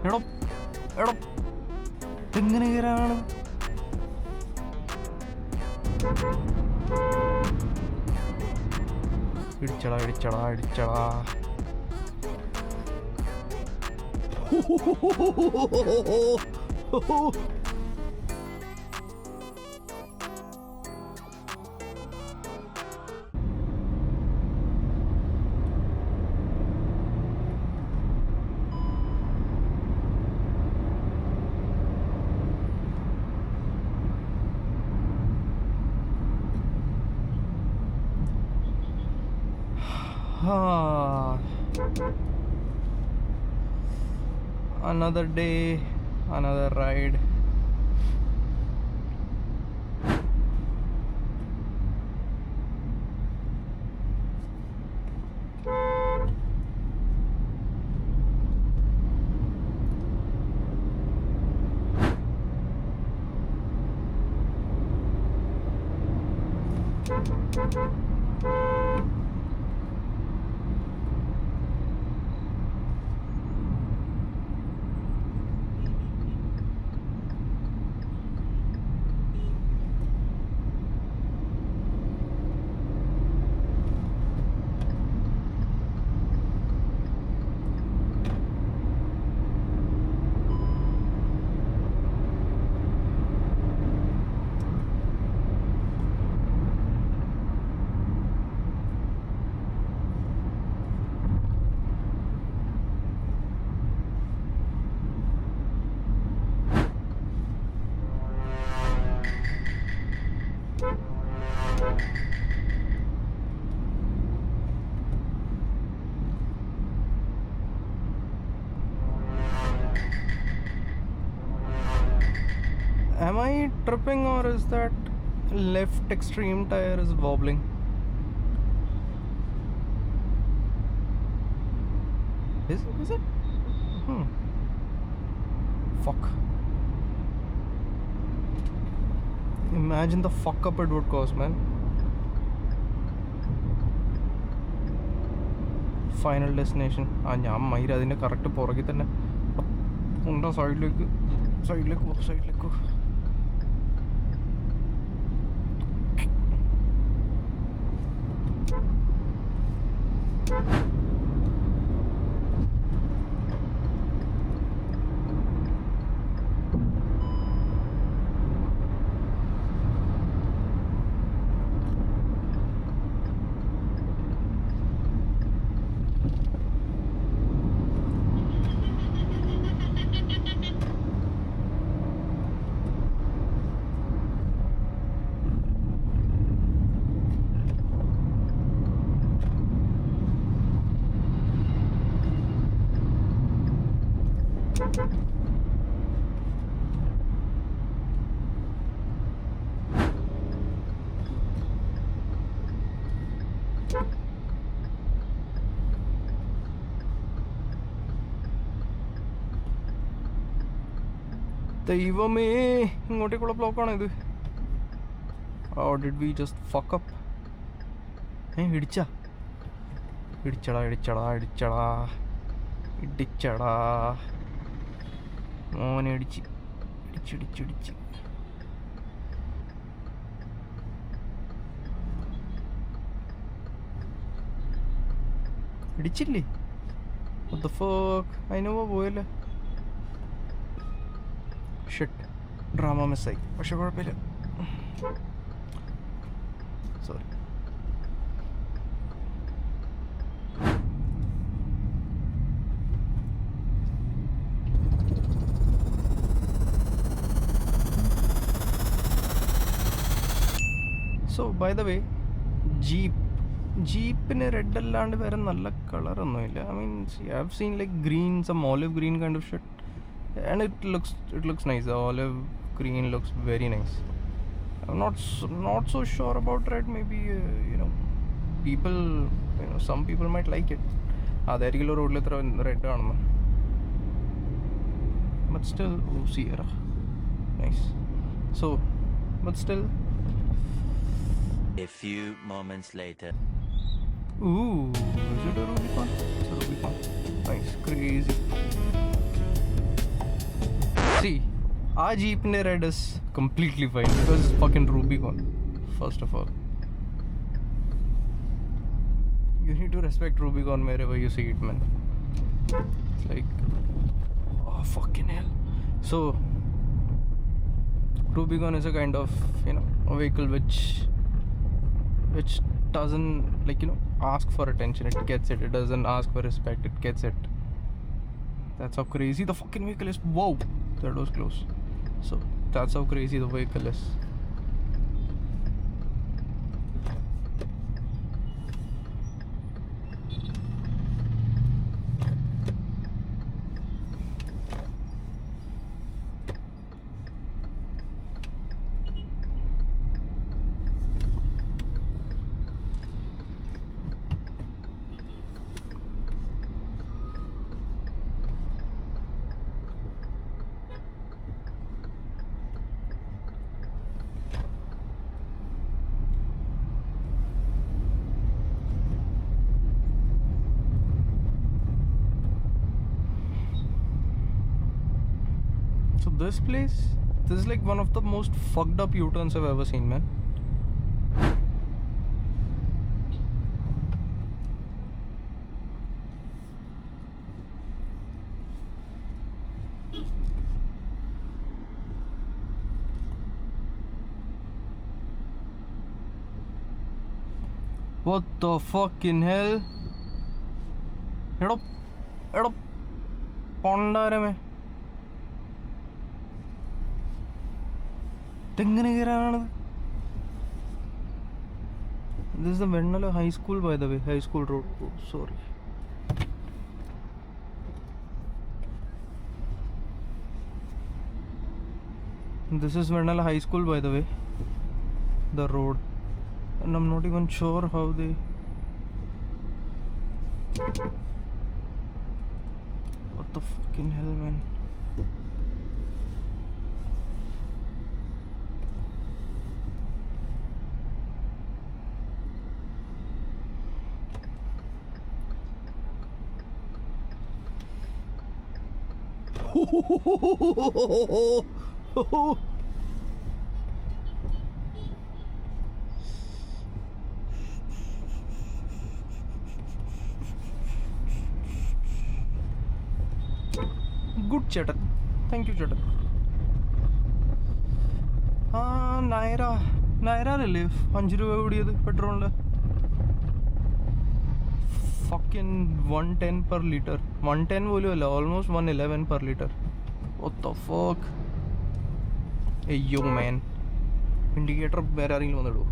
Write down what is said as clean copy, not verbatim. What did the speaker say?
എടോ എടോ എങ്ങനെ കയറാണ്? ഇടിച്ചടാ ഇടിച്ചടാ ഇടിച്ചടാ. Another day, another ride. Am I tripping or is that left extreme tire is wobbling? Is it? Fuck. Imagine the fuck up it would cause, man. Final destination. ഞാൻ മയിര് അതിൻ്റെ correct പുറകിൽ തന്നെ ഉണ്ടോ. സൈഡിലേക്ക് ദൈവമേ, ഇങ്ങോട്ടേക്കുള്ള ബ്ലോക്കാണ് ഇത്. Or did we just fuck up? ഇടിച്ചടാ മോനെ ഇടിച്ചിടിച്ചിടിച്ച്. ഇടിച്ചില്ലേ? What the fuck? അതിനോ പോയല്ലേ. ഷിറ്റ്, ഡ്രാമ മിസ്സായി. പക്ഷെ കുഴപ്പമില്ല, sorry. So by the way, ജീപ്പിന് റെഡ് അല്ലാണ്ട് വേറെ നല്ല കളറൊന്നുമില്ല. I mean, I have seen like green, some olive green kind of shit. And it looks nice. The olive green looks very nice. I'm not so sure about red. Maybe people, some people might like it. അതായിരിക്കും റോഡിൽ എത്ര red ആണെന്ന്. But still, Sierra, nice. So, but still, a few moments later. Is it a Rubicon? It's a Rubicon. Nice, crazy. See, our Jeep in the red is completely fine because it's fucking Rubicon. First of all, you need to respect Rubicon wherever you see it, man. It's like, oh fucking hell. So Rubicon is a kind of, you know, a vehicle which doesn't, like, you know, ask for attention. It gets it. It doesn't ask for respect. It gets it. That's how crazy the fucking vehicle is. Whoa, that was close. So that's how crazy the vehicle is. So this is like one of the most fucked up U-turns I've ever seen, man. What the fucking hell? എടോ പണ്ടാരമേ ഇതെങ്ങനെ കയറാനാണത്? This is the Vennala High School, by the way. High School Road. Oh, sorry. This is Vennala High School, by the way. The road. And I'm not even sure how they... What the fucking hell, man? Good chatter. Thank you, chatter. Naira relief. 5 രൂപ കൂടിയത് പെട്രോളിന്. Fucking 110 per liter. 110 പോലും അല്ല, almost 111 per liter. What the fuck? Hey yo man, indicator വേറെ ആരെങ്കിലും വന്നിടുമോ?